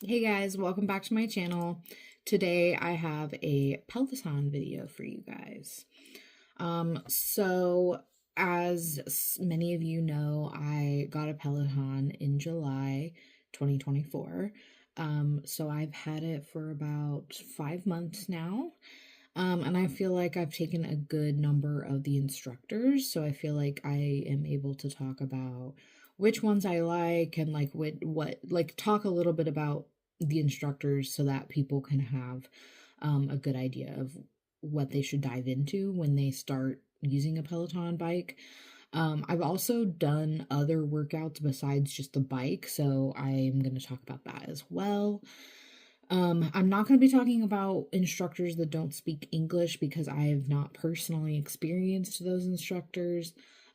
Hey guys, welcome back to my channel. Today I have a Peloton video for you guys. So as many of you know, I got a Peloton in July 2024. So I've had it for about 5 months now. And I feel like I've taken a good number of the instructors, so I feel like I am able to talk about which ones I like and like what like talk a little bit about the instructors so that people can have a good idea of what they should dive into when they start using a Peloton bike. I've also done other workouts besides just the bike, so I'm going to talk about that as well. I'm not going to be talking about instructors that don't speak English because I have not personally experienced those instructors.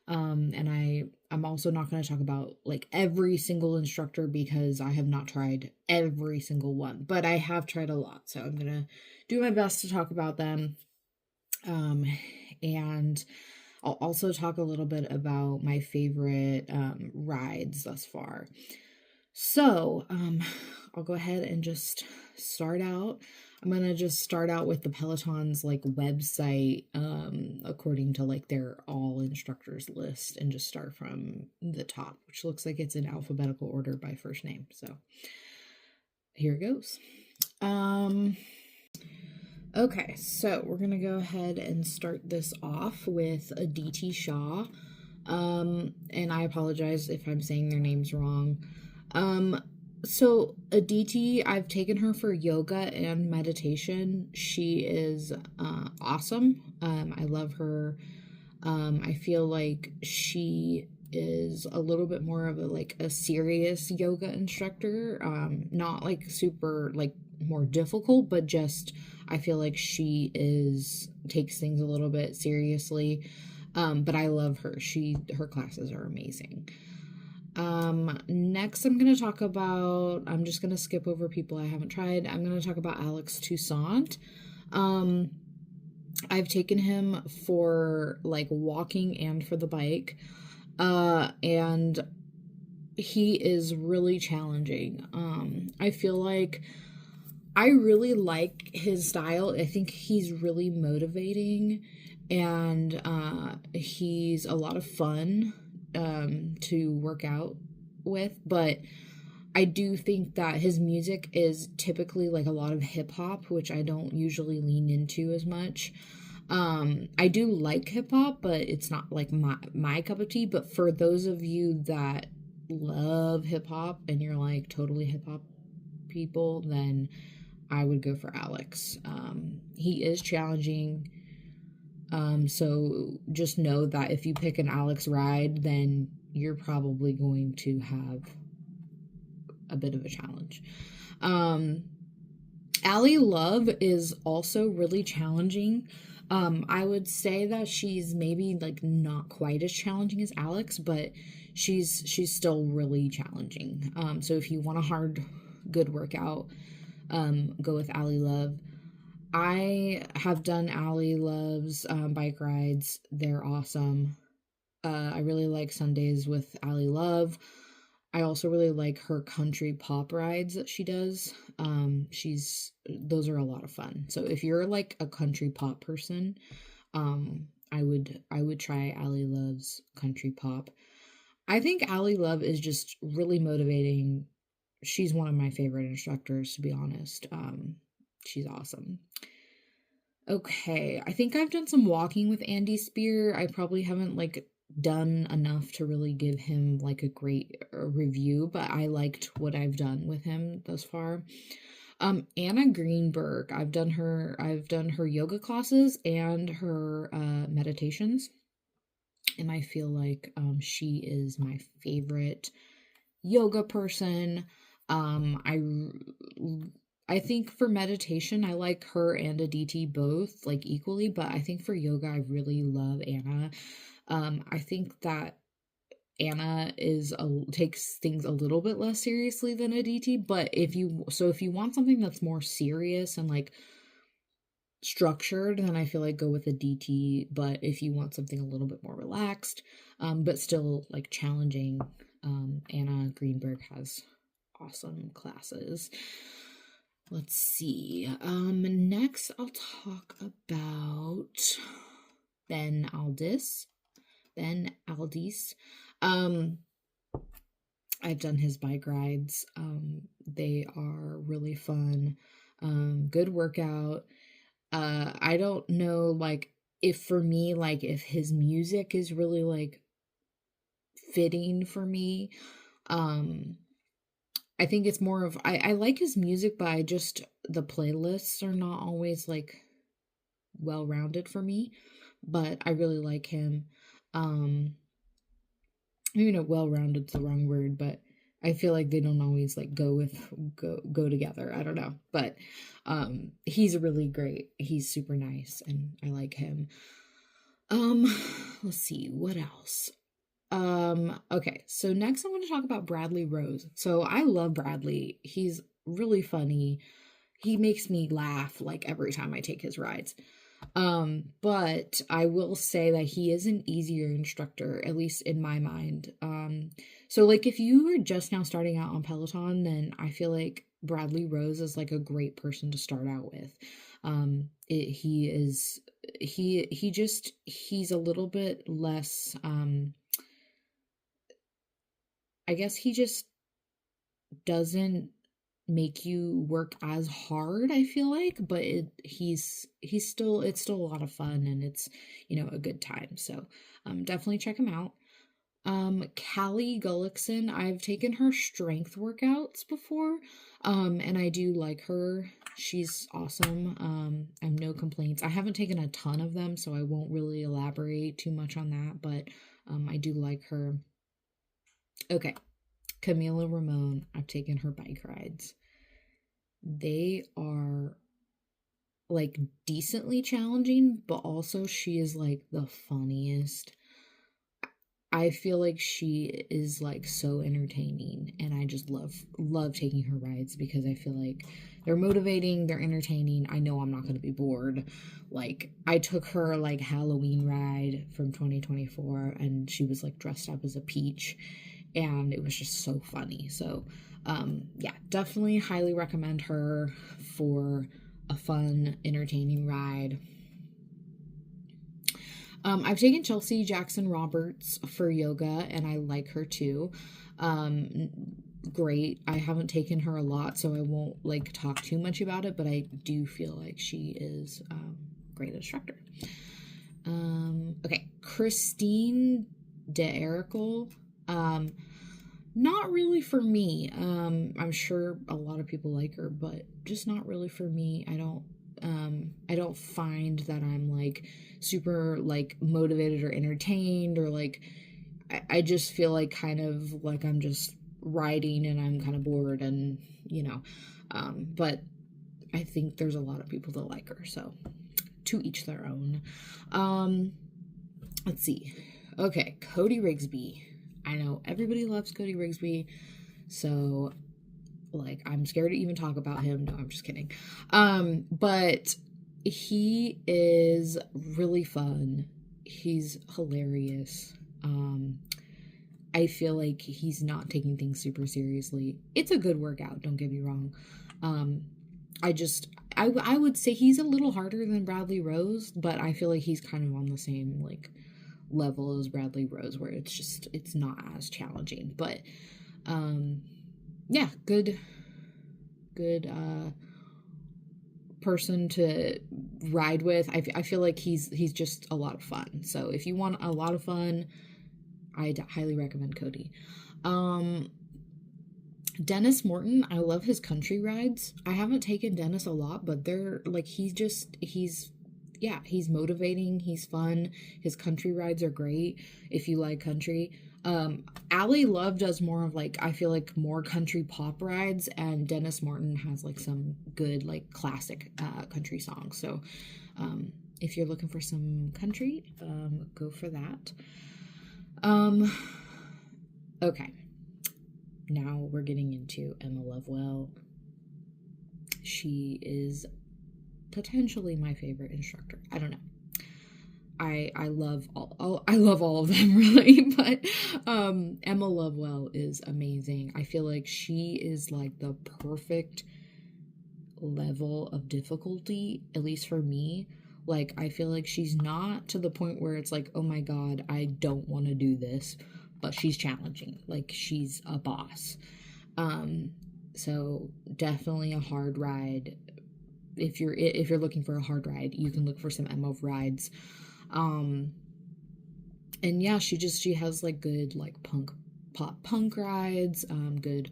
I'm also not going to talk about like every single instructor because I have not tried every single one, but I have tried a lot. So I'm going to do my best to talk about them. Um, and I'll also talk a little bit about my favorite rides thus far. So, I'll go ahead and just start out. I'm gonna just start out with the Peloton's like website, according to like their all instructors list, and just start from the top, which looks like it's in alphabetical order by first name. So here it goes. Okay, so we're gonna go ahead and start this off with a DT Shaw. And I apologize if I'm saying their names wrong. So Aditi, I've taken her for yoga and meditation. She is awesome. I love her. I feel like she is a little bit more of a serious yoga instructor. Not like super like more difficult, but just I feel like she is takes things a little bit seriously. But I love her. Her classes are amazing. Next I'm gonna talk about, I'm just gonna skip over people I haven't tried. I'm gonna talk about Alex Toussaint. Um, I've taken him for like walking and for the bike. And he is really challenging. I feel like I really like his style. I think he's really motivating and he's a lot of fun to work out with, but I do think that his music is typically like a lot of hip hop, which I don't usually lean into as much. I do like hip hop, but it's not like my cup of tea. But for those of you that love hip hop and you're like totally hip hop people, then I would go for Alex. He is challenging. So just know that if you pick an Alex ride, then you're probably going to have a bit of a challenge. Allie Love is also really challenging. I would say that she's maybe like not quite as challenging as Alex, but she's still really challenging. So if you want a hard, good workout, go with Allie Love. I have done Allie Love's bike rides. They're awesome. I really like Sundays with Allie Love. I also really like her country pop rides that she does. Those are a lot of fun. So if you're like a country pop person, I would try Allie Love's country pop. I think Allie Love is just really motivating. She's one of my favorite instructors, to be honest. She's awesome. Okay, I think I've done some walking with Andy Spear. I probably haven't like done enough to really give him like a great review, but I liked what I've done with him thus far. Anna Greenberg, I've done her yoga classes and her meditations, and I feel like she is my favorite yoga person. I think for meditation, I like her and Aditi both like equally, but I think for yoga, I really love Anna. I think that Anna takes things a little bit less seriously than Aditi, but if you want something that's more serious and like structured, then I feel like go with Aditi. But if you want something a little bit more relaxed, but still like challenging, Anna Greenberg has awesome classes. Let's see. Next I'll talk about Ben Aldis. Ben Aldis. I've done his bike rides. They are really fun. Good workout. I don't know, like, if for me, like, if his music is really, like, fitting for me. I think it's more of, I like his music, but the playlists are not always, like, well-rounded for me, but I really like him. Maybe not well-rounded's the wrong word, but I feel like they don't always like go together. I don't know, but he's really great. He's super nice, and I like him. Let's see what else. Okay, so next I'm going to talk about Bradley Rose. So I love Bradley. He's really funny. He makes me laugh like every time I take his rides. But I will say that he is an easier instructor, at least in my mind. So like if you are just now starting out on Peloton, then I feel like Bradley Rose is like a great person to start out with. He's a little bit less, I guess he just doesn't make you work as hard, I feel like, but it's still a lot of fun, and it's, a good time. So definitely check him out. Callie Gullickson, I've taken her strength workouts before, and I do like her. She's awesome. I have no complaints. I haven't taken a ton of them, so I won't really elaborate too much on that, but I do like her. Okay, Camila Ramon, I've taken her bike rides. They are like decently challenging, but also she is like the funniest. I feel like she is like so entertaining, and I just love taking her rides because I feel like they're motivating, they're entertaining. I know I'm not going to be bored. Like I took her like Halloween ride from 2024, and she was like dressed up as a peach, and it was just so funny. So yeah, definitely highly recommend her for a fun, entertaining ride. I've taken Chelsea Jackson Roberts for yoga, and I like her too. Great. I haven't taken her a lot, so I won't like talk too much about it, but I do feel like she is great instructor. Okay, Christine DeErical. Not really for me. I'm sure a lot of people like her, but just not really for me. I don't find that I'm like super like motivated or entertained, or like I just feel like kind of like I'm just riding and I'm kind of bored, and but I think there's a lot of people that like her, so to each their own. Let's see. Okay, Cody Rigsby. I know everybody loves Cody Rigsby, so like I'm scared to even talk about him. No, I'm just kidding. But he is really fun. He's hilarious. I feel like he's not taking things super seriously. It's a good workout, don't get me wrong. I would say he's a little harder than Bradley Rose, but I feel like he's kind of on the same like level as Bradley Rose, where it's not as challenging. But yeah, good person to ride with. I feel like he's just a lot of fun. So if you want a lot of fun, I'd highly recommend Cody. Dennis Morton, I love his country rides. I haven't taken Dennis a lot, but they're like he's motivating, he's fun. His country rides are great if you like country. Allie Love does more of like, I feel like more country pop rides, and Dennis Morton has like some good like classic country songs. So if you're looking for some country, go for that. Okay. Now we're getting into Emma Lovewell. She is potentially my favorite instructor. I don't know. I love I love all of them really, but Emma Lovewell is amazing. I feel like she is like the perfect level of difficulty, at least for me. Like, I feel like she's not to the point where it's like, oh my god, I don't want to do this, but she's challenging. Like, she's a boss. Um, so definitely a hard ride. If you're looking for a hard ride, you can look for some Emma rides. Um, and yeah, she has like good like punk rides, good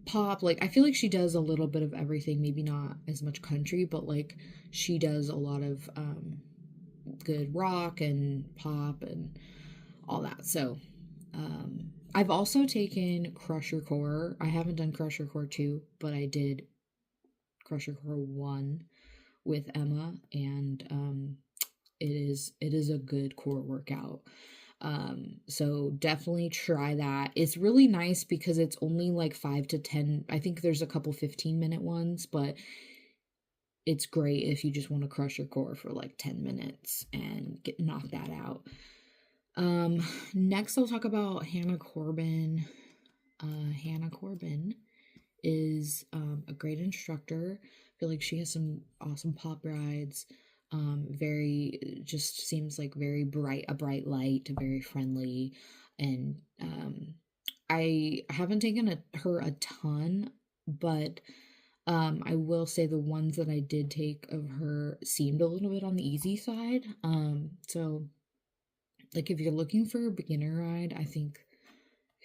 pop. Like, I feel like she does a little bit of everything, maybe not as much country, but like she does a lot of good rock and pop and all that. So I've also taken Crusher Core. I haven't done Crusher Core 2, but I did Crusher Core 1 with Emma, and it is a good core workout. So definitely try that. It's really nice because it's only like 5 to 10. I think there's a couple 15-minute ones, but it's great if you just want to crush your core for like 10 minutes and knock that out. Next I'll talk about Hannah Corbin. Hannah Corbin is a great instructor. I feel like she has some awesome pop rides. Very just seems like a bright light, very friendly, and I haven't taken her a ton, but I will say the ones that I did take of her seemed a little bit on the easy side. So like if you're looking for a beginner ride, I think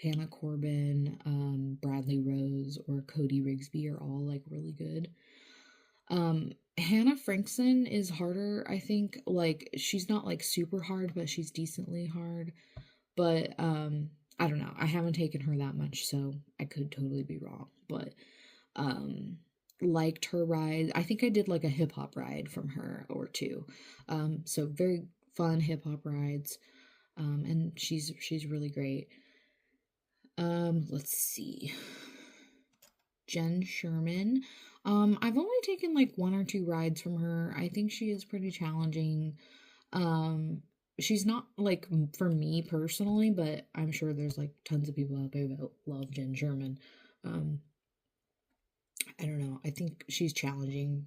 Hannah Corbin, Bradley Rose, or Cody Rigsby are all like really good. Hannah Frankson is harder, I think. Like, she's not like super hard, but she's decently hard. But I don't know. I haven't taken her that much, so I could totally be wrong. But liked her ride. I think I did like a hip hop ride from her or two. So very fun hip hop rides. And she's really great. Let's see. Jen Sherman. I've only taken like one or two rides from her. I think she is pretty challenging. Um, she's not like for me personally, but I'm sure there's like tons of people out there that love Jen Sherman. Um, I don't know. I think she's challenging,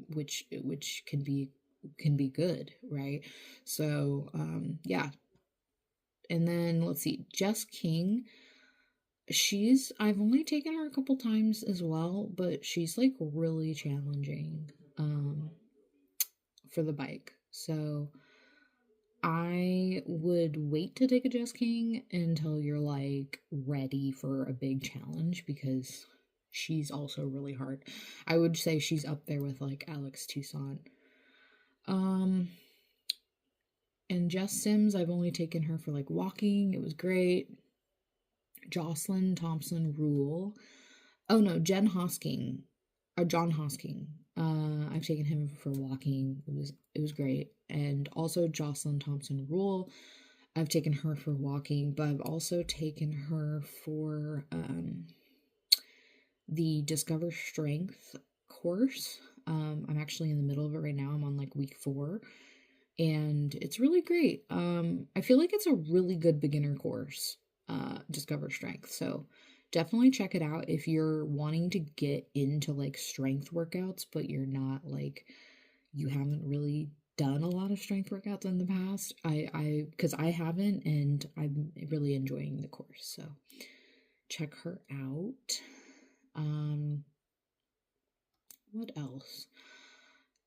which can be good, right? So, yeah. And then let's see, Jess King. I've only taken her a couple times as well, but she's like really challenging for the bike. So I would wait to take a Jess King until you're like ready for a big challenge, because she's also really hard. I would say she's up there with like Alex Toussaint. And Jess Sims, I've only taken her for like walking. It was great. Jocelyn Thompson Rule. Oh no, John Hosking. I've taken him for walking. It was great. And also Jocelyn Thompson Rule. I've taken her for walking, but I've also taken her for the Discover Strength course. I'm actually in the middle of it right now. I'm on like week 4. And it's really great. I feel like it's a really good beginner course, Discover Strength. So definitely check it out if you're wanting to get into like strength workouts, but you're not like, you haven't really done a lot of strength workouts in the past. Because I haven't, and I'm really enjoying the course. So check her out. What else?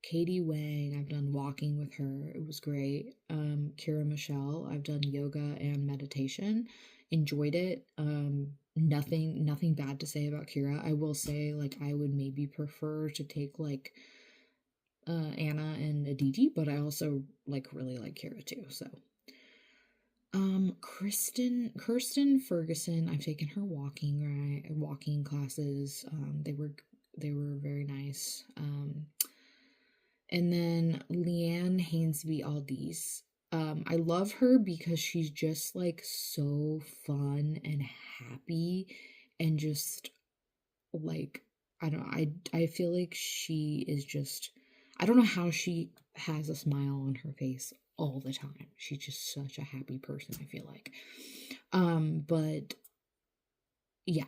Katie Wang, I've done walking with her. It was great. Kira Michelle, I've done yoga and meditation. Enjoyed it. Nothing bad to say about Kira. I will say, like, I would maybe prefer to take like Anna and Aditi, but I also like really like Kira too. So Kirsten Ferguson, I've taken her walking classes. They were very nice. And then Leanne Hainsby Aldiz. I love her because she's just like so fun and happy, and just like, I don't know, I feel like she is just, I don't know how she has a smile on her face all the time. She's just such a happy person, I feel like. But yeah,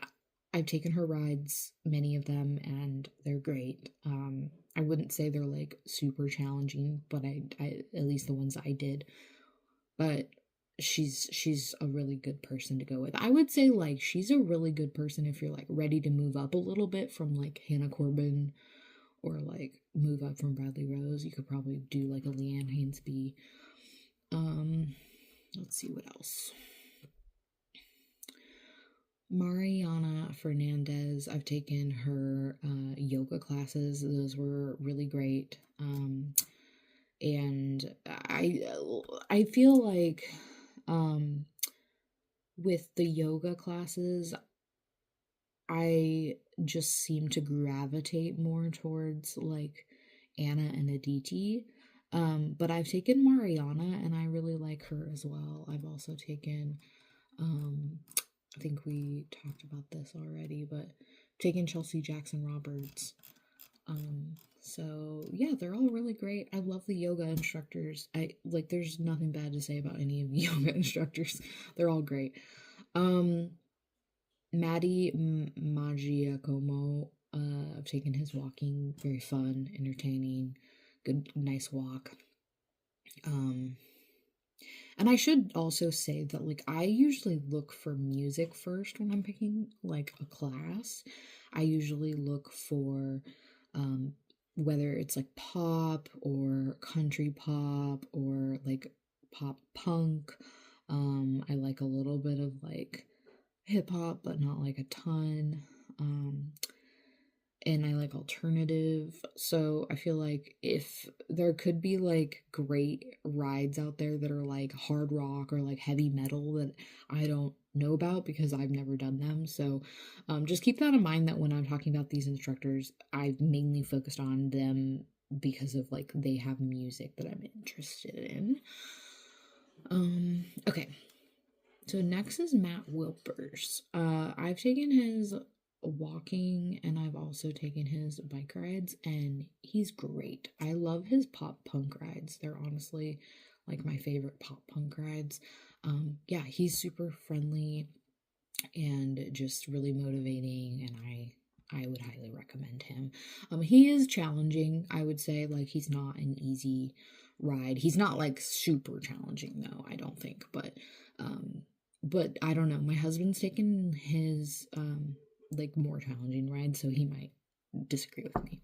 I've taken her rides, many of them, and they're great. I wouldn't say they're like super challenging, but I at least the ones I did. But she's a really good person to go with. I would say like she's a really good person if you're like ready to move up a little bit from like Hannah Corbin or like move up from Bradley Rose. You could probably do like a Leanne Hainsby. Let's see what else. Mariana Fernandez, I've taken her yoga classes. Those were really great. And I feel like with the yoga classes, I just seem to gravitate more towards like Anna and Aditi. But I've taken Mariana and I really like her as well. I've also taken I think we talked about this already, but taken Chelsea Jackson Roberts. So yeah, they're all really great. I love the yoga instructors. I like there's nothing bad to say about any of the yoga instructors. They're all great. Maddie Magiacomo, I've taken his walking, very fun, entertaining, good, nice walk. And I should also say that like I usually look for music first when I'm picking like a class. I usually look for whether it's like pop or country pop or like pop punk. I like a little bit of like hip hop, but not like a ton. And I like alternative. So I feel like if there could be like great rides out there that are like hard rock or like heavy metal that I don't know about because I've never done them. So just keep that in mind that when I'm talking about these instructors, I've mainly focused on them because of like they have music that I'm interested in. Okay. So next is Matt Wilpers. I've taken his walking and I've also taken his bike rides and he's great. I love his pop punk rides. They're honestly like my favorite pop punk rides. Yeah, he's super friendly and just really motivating and I would highly recommend him. He is challenging, I would say, like he's not an easy ride. He's not like super challenging though, I don't think, but I don't know. My husband's taken his like more challenging ride, so he might disagree with me.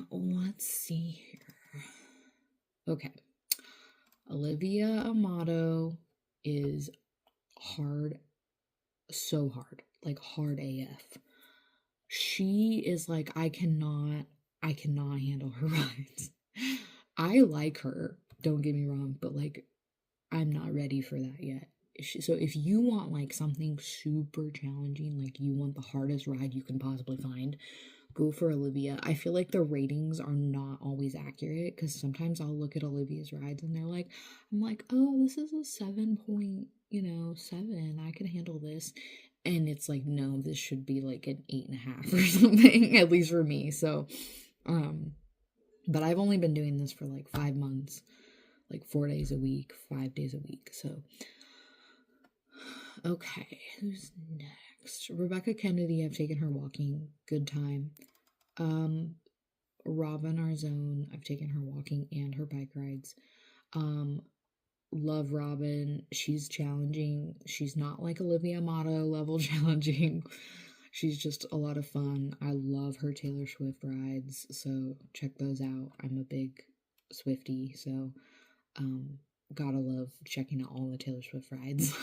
Let's see here. Okay. Olivia Amato is hard, so hard, like hard AF. She is like I cannot handle her rides. I like her, don't get me wrong, but like I'm not ready for that yet. So if you want like something super challenging, like you want the hardest ride you can possibly find, go for Olivia. I feel like the ratings are not always accurate because sometimes I'll look at Olivia's rides and I'm like, oh, this is a 7.7. I can handle this. And it's like, no, this should be like an 8.5 or something, at least for me. So, but I've only been doing this for like 5 months, like 4 days a week, 5 days a week. So, okay, who's next? Rebecca Kennedy, I've taken her walking, good time. Robin Arzone, I've taken her walking and her bike rides. Love Robin. She's challenging. She's not like Olivia Amato level challenging. She's just a lot of fun. I love her Taylor Swift rides, so check those out. I'm a big Swiftie, so gotta love checking out all the Taylor Swift rides.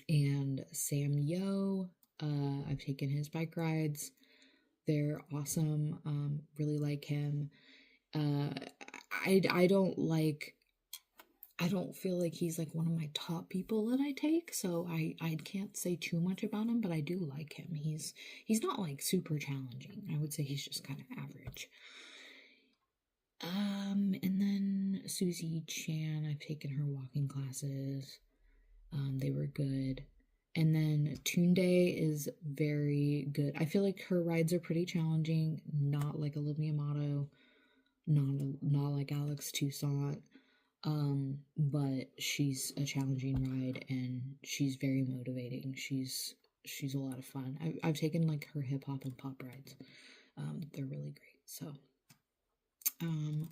And Sam Yo, I've taken his bike rides. They're awesome. Really like him. I don't feel like he's like one of my top people that I take, so I can't say too much about him, but I do like him. He's not like super challenging. I would say he's just kind of average. And then Susie Chan, I've taken her walking classes. They were good. And then Tunde is very good. I feel like her rides are pretty challenging, not like Olivia Amato, not like Alex Toussaint. But she's a challenging ride and she's very motivating. She's a lot of fun. I've taken like her hip hop and pop rides. They're really great. So, um,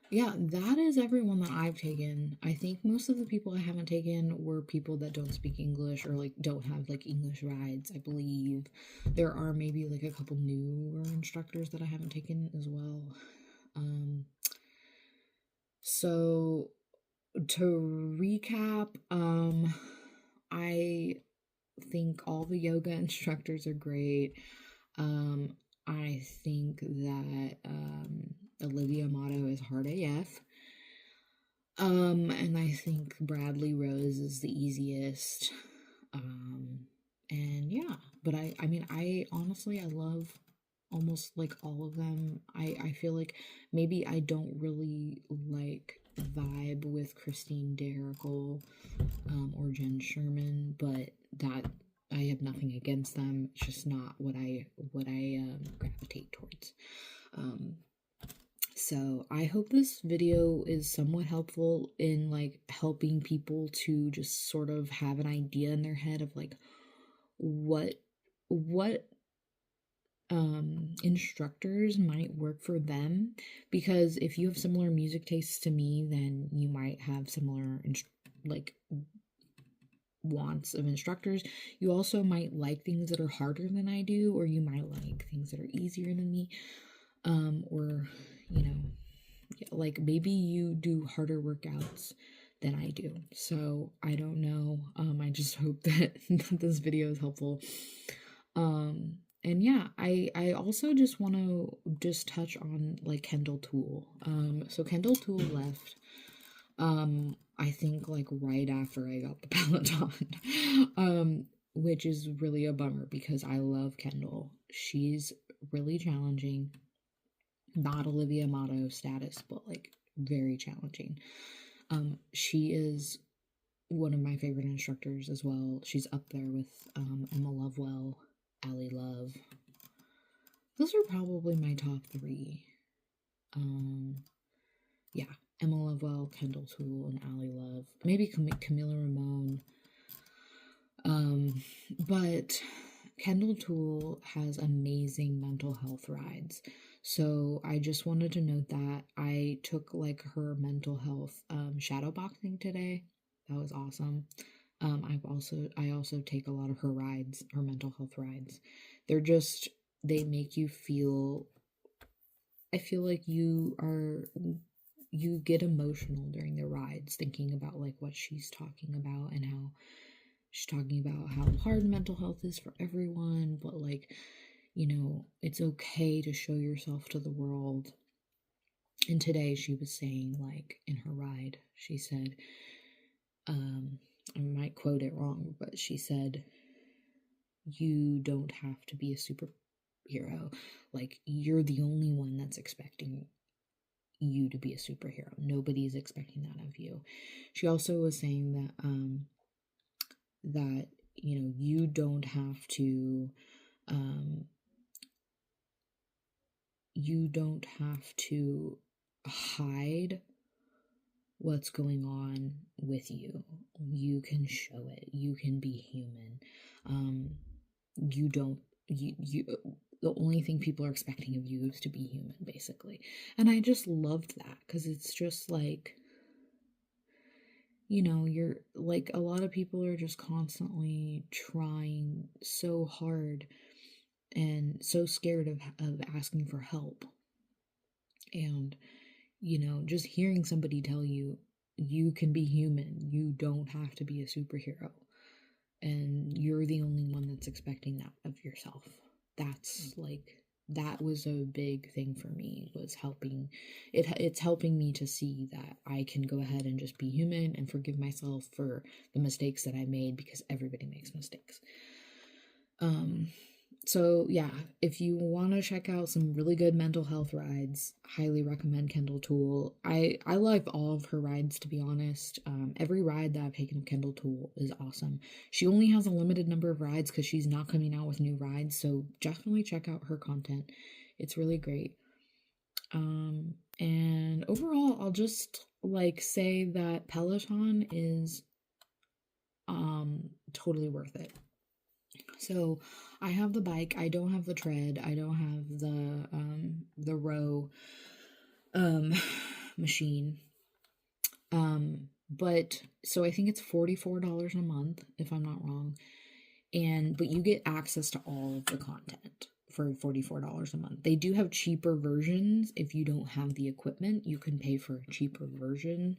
yeah, that is everyone that I've taken. I think most of the people I haven't taken were people that don't speak English or like don't have like English rides. I believe there are maybe like a couple newer instructors that I haven't taken as well. So to recap, I think all the yoga instructors are great. I think that Olivia Motto is hard AF. And I think Bradley Rose is the easiest. And yeah, but I mean, I honestly, I love almost like all of them. I feel like maybe I don't really like vibe with Christine Derrickle or Jen Sherman, but that I have nothing against them. It's just not what I gravitate towards. So I hope this video is somewhat helpful in like helping people to just sort of have an idea in their head of like what instructors might work for them, because if you have similar music tastes to me, then you might have similar like wants of instructors. You also might like things that are harder than I do, or you might like things that are easier than me, or you know, like maybe you do harder workouts than I do. So I don't know. I just hope that this video is helpful. And yeah, I also just want to just touch on like Kendall Toole. So Kendall Toole left, I think like right after I got the Peloton, which is really a bummer because I love Kendall. She's really challenging, not Olivia Motto status, but like very challenging. She is one of my favorite instructors as well. She's up there with Emma Lovewell, Allie Love. Those are probably my top three. Yeah, Emma Lovewell, Kendall Toole, and Allie Love. Maybe Camila Ramone. But Kendall Toole has amazing mental health rides. So I just wanted to note that I took like her mental health shadow boxing today. That was awesome. I also take a lot of her rides, her mental health rides. They make you feel, I feel like you get emotional during the rides thinking about like what she's talking about and how she's talking about how hard mental health is for everyone, but like, you know, it's okay to show yourself to the world. And today she was saying, like, in her ride, she said, I might quote it wrong, but she said, you don't have to be a superhero. Like, you're the only one that's expecting you to be a superhero. Nobody's expecting that of you. She also was saying that you know, you don't have to hide what's going on with you. You can show it. You can be human. The only thing people are expecting of you is to be human, basically. And I just loved that because it's just like, you know, you're like, a lot of people are just constantly trying so hard and so scared of asking for help. And, you know, just hearing somebody tell you, you can be human, you don't have to be a superhero, and you're the only one that's expecting that of yourself. That's like, that was a big thing for me, was helping it's helping me to see that I can go ahead and just be human and forgive myself for the mistakes that I made, because everybody makes mistakes. So yeah, if you want to check out some really good mental health rides, highly recommend Kendall Toole. I like all of her rides, to be honest. Every ride that I've taken of Kendall Toole is awesome. She only has a limited number of rides because she's not coming out with new rides, so definitely check out her content. It's really great. And overall, I'll just like say that Peloton is totally worth it. So I have the bike, I don't have the tread, I don't have the row um machine. But so I think it's $44 a month if I'm not wrong. But you get access to all of the content for $44 a month. They do have cheaper versions. If you don't have the equipment, you can pay for a cheaper version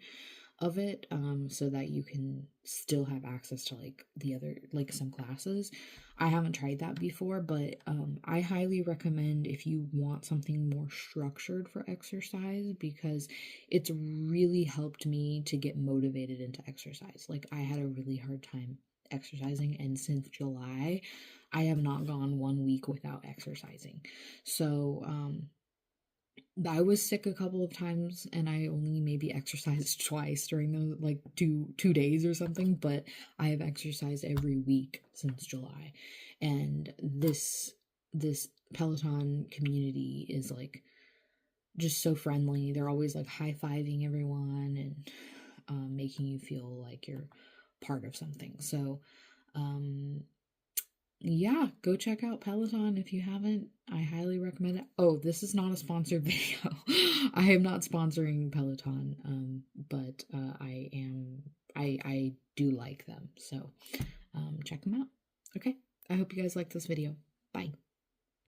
of it, so that you can still have access to like the other, like some classes. I haven't tried that before, but I highly recommend if you want something more structured for exercise, because it's really helped me to get motivated into exercise. Like I had a really hard time exercising, and since July I have not gone 1 week without exercising. So I was sick a couple of times and I only maybe exercised twice during those like two days or something, but I have exercised every week since July. And this Peloton community is like just so friendly. They're always like high-fiving everyone and making you feel like you're part of something. So yeah, go check out Peloton if you haven't. I highly recommend it. Oh, this is not a sponsored video. I am not sponsoring Peloton, but I do like them. So check them out. Okay, I hope you guys like this video.